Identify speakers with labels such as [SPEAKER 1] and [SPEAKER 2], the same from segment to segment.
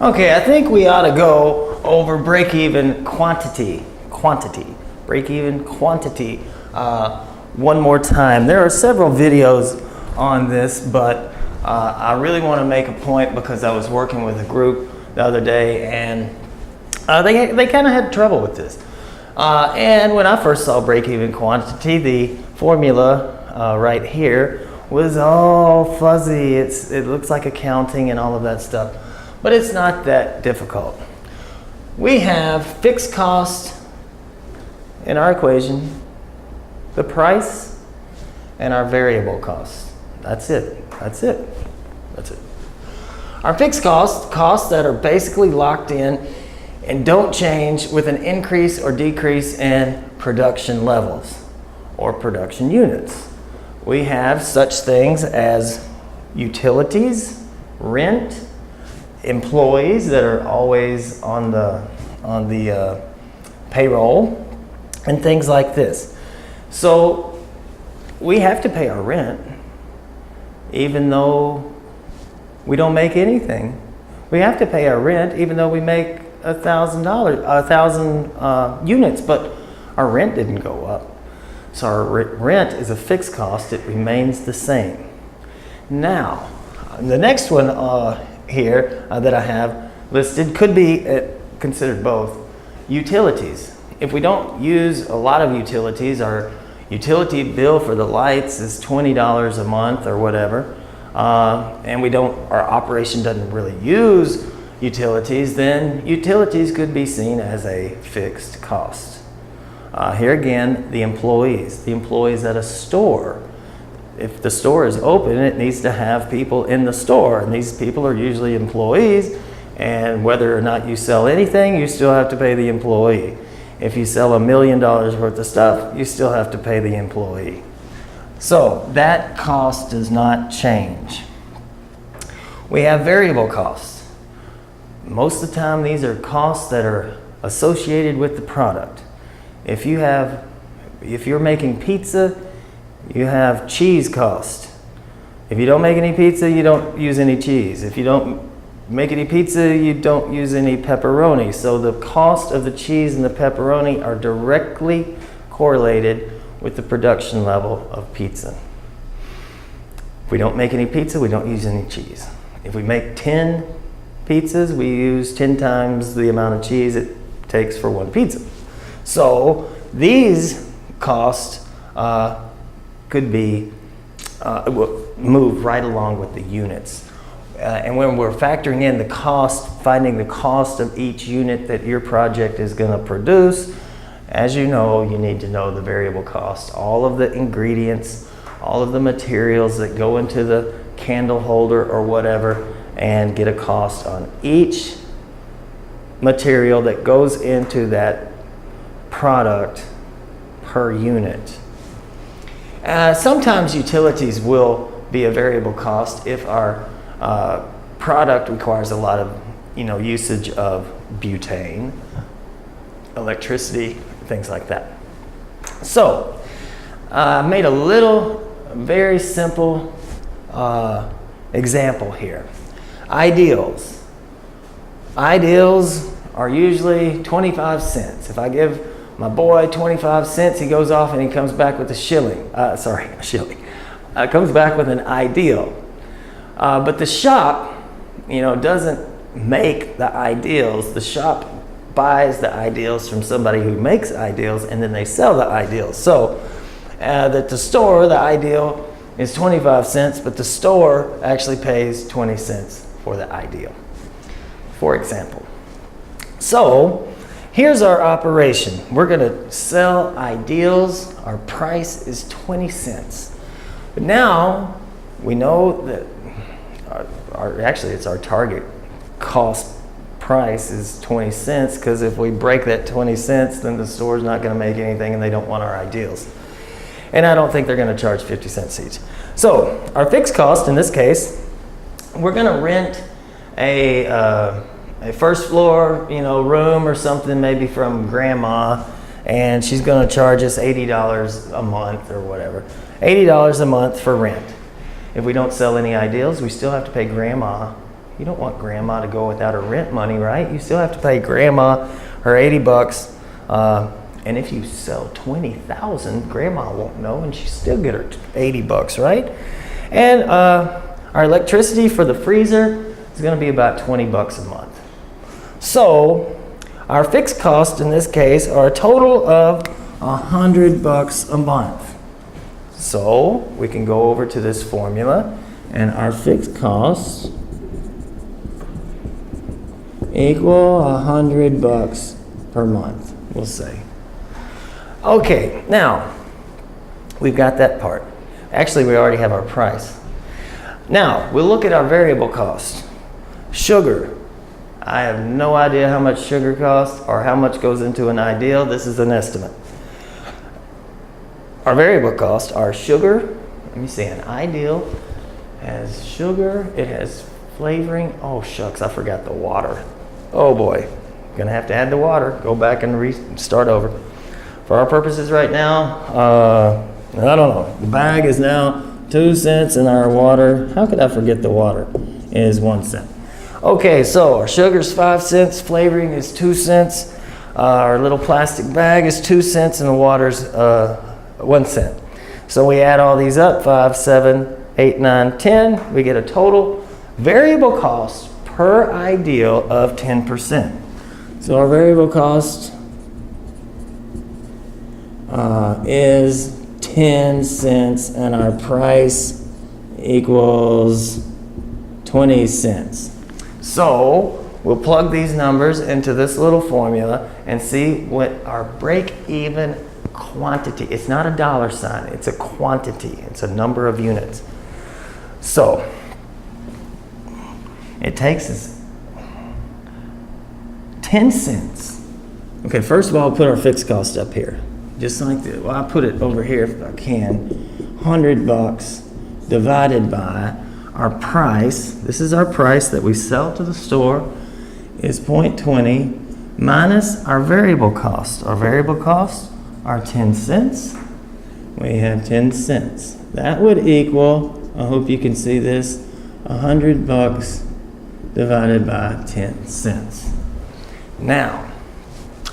[SPEAKER 1] Okay, I think we ought to go over break-even quantity, break-even quantity one more time. There are several videos on this, but I really want to make a point because I was working with a group the other day and they kind of had trouble with this. And when I first saw break-even quantity, the formula right here was all fuzzy. It looks like accounting and all of that stuff, but it's not that difficult. We have fixed cost in our equation, the price, and our variable cost. That's it. That's it. That's it. Our fixed costs that are basically locked in and don't change with an increase or decrease in production levels or production units. We have such things as utilities, rent, employees that are always on the payroll, and things like this. So we have to pay our rent even though we don't make anything. We have to pay our rent even though we make $1,000 units, but our rent didn't go up. So our rent is a fixed cost. It remains the same. Now, the next one here that I have listed could be considered both. Utilities. If we don't use a lot of utilities, our utility bill for the lights is $20 a month or whatever, and our operation doesn't really use utilities, then utilities could be seen as a fixed cost. Here again, the employees at a store. If the store is open, it needs to have people in the store, and these people are usually employees, and whether or not you sell anything, you still have to pay the employee. If you sell $1 million worth of stuff, you still have to pay the employee. So that cost does not change. We have variable costs. Most of the time, these are costs that are associated with the product. If you're making pizza, you have cheese cost. If you don't make any pizza, you don't use any cheese. If you don't make any pizza, you don't use any pepperoni. So the cost of the cheese and the pepperoni are directly correlated with the production level of pizza. If we don't make any pizza, we don't use any cheese. If we make 10 pizzas, we use 10 times the amount of cheese it takes for one pizza. So these costs could be move right along with the units. And when we're factoring in the cost, finding the cost of each unit that your project is going to produce, as you know, you need to know the variable cost, all of the ingredients, all of the materials that go into the candle holder or whatever, and get a cost on each material that goes into that product per unit. Sometimes utilities will be a variable cost if our product requires a lot of usage of butane, electricity, things like that. So I made a little very simple example here. Ideals are usually 25 cents. If I give my boy 25 cents, he goes off and he comes back with a shilling. Comes back with an ideal. But the shop, doesn't make the ideals. The shop buys the ideals from somebody who makes ideals, and then they sell the ideals. So that the store, the ideal is 25 cents, but the store actually pays 20 cents for the ideal, for example. So here's our operation. We're going to sell ideals. Our price is 20 cents. But now we know that it's our target cost price is 20 cents, because if we break that 20 cents, then the store's not going to make anything and they don't want our ideals. And I don't think they're going to charge 50 cents each. So our fixed cost in this case, we're going to rent a first floor, room or something, maybe from grandma, and she's going to charge us $80 a month or whatever. $80 a month for rent. If we don't sell any ideals, we still have to pay grandma You don't want grandma to go without her rent money, right? You still have to pay grandma her 80 bucks. And if you sell 20,000, grandma won't know and she still get her 80 bucks, right? And our electricity for the freezer is gonna be about 20 bucks a month. So our fixed costs in this case are a total of 100 bucks a month. So we can go over to this formula and our fixed costs equal 100 bucks per month, we'll say. Okay, now we've got that part. Actually, we already have our price. Now we'll look at our variable cost. Sugar. I have no idea how much sugar costs or how much goes into an ideal. This is an estimate. Our variable costs are sugar. Let me see, an ideal has sugar, it has flavoring. Oh shucks, I forgot the water. Oh boy, gonna have to add the water. Go back and start over. For our purposes right now, I don't know. The bag is now 2 cents and our water, how could I forget the water, is 1 cent. Okay, so our sugar's 5 cents, flavoring is 2 cents, our little plastic bag is 2 cents, and the water's 1 cent. So we add all these up, 5, 7, 8, 9, 10, we get a total variable cost per ideal of 10%. So our variable cost is 10 cents and our price equals 20 cents. So we'll plug these numbers into this little formula and see what our break-even quantity, it's not a dollar sign, it's a quantity, it's a number of units. So it takes us 10 cents. Okay, first of all, I'll put our fixed cost up here. Just like that. Well, I'll put it over here if I can. 100 bucks divided by our price. This is our price that we sell to the store is 0.20 minus our variable cost. Our variable costs are 10 cents. We have 10 cents. That would equal, I hope you can see this, 100 bucks divided by 10 cents. Now,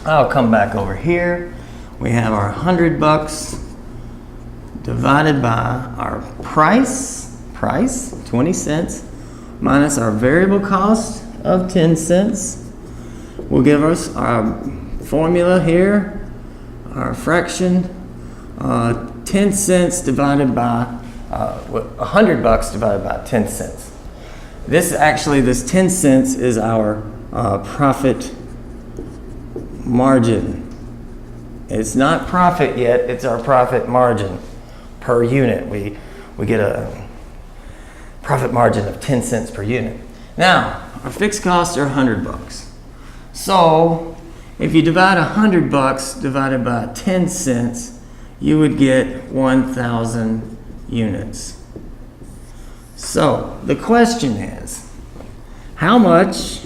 [SPEAKER 1] I'll come back over here. We have our 100 bucks divided by our price, 20 cents, minus our variable cost of 10 cents. Will give us our formula here, our fraction, 10 cents divided by, 100 bucks divided by 10 cents. This 10 cents is our profit margin. It's not profit yet, it's our profit margin per unit. We get a profit margin of 10 cents per unit. Now, our fixed costs are 100 bucks. So, if you divide 100 bucks divided by 10 cents, you would get 1,000 units. So, the question is, how much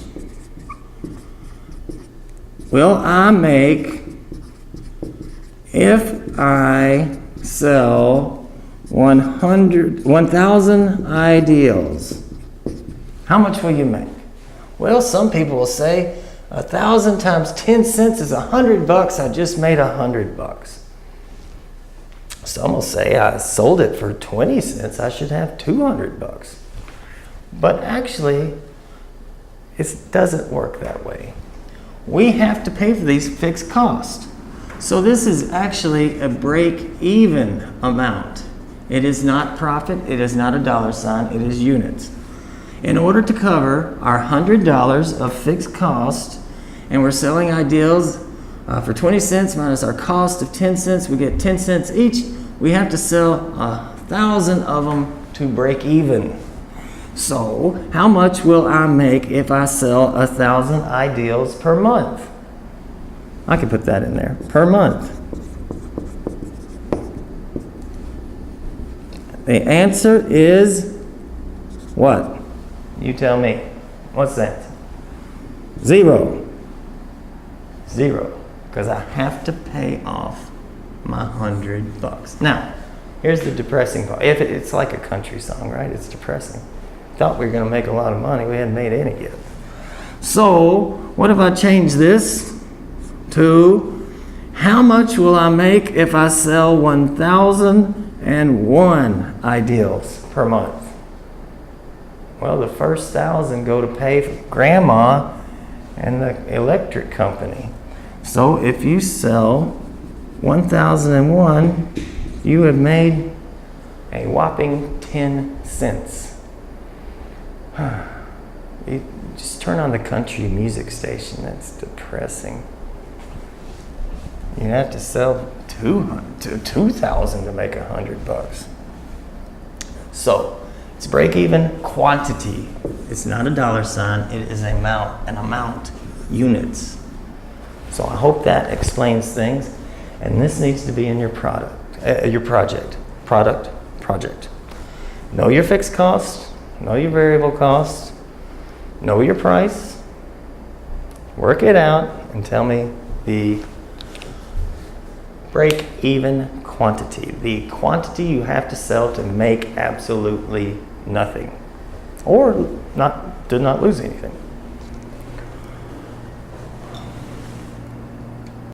[SPEAKER 1] will I make if I sell 1,000 ideals? How much will you make? Well, some people will say 1,000 times 10 cents is 100 bucks. I just made 100 bucks. Some will say I sold it for 20 cents. I should have 200 bucks. But actually, it doesn't work that way. We have to pay for these fixed costs. So this is actually a break-even amount. It is not profit, it is not a dollar sign, it is units. In order to cover our $100 of fixed cost, and we're selling ideals for 20 cents minus our cost of 10 cents, we get 10 cents each, we have to sell 1,000 of them to break even. So how much will I make if I sell 1,000 ideals per month? I can put that in there, per month. The answer is what? You tell me. What's that? 0. 0. Because I have to pay off my 100 bucks. Now, here's the depressing part. It's like a country song, right? It's depressing. Thought we were going to make a lot of money. We hadn't made any yet. So what if I change this to how much will I make if I sell 1,001 ideals per month? Well, the first 1,000 go to pay for grandma and the electric company. So if you sell 1,001, you have made a whopping 10 cents. You just turn on the country music station. That's depressing. You have to sell 2,000 to make $100. So it's break even quantity. It's not a dollar sign. It is an amount, units. So I hope that explains things. And this needs to be in your project. Know your fixed costs. Know your variable costs. Know your price. Work it out and tell me the break-even quantity. The quantity you have to sell to make absolutely nothing. Or to not lose anything.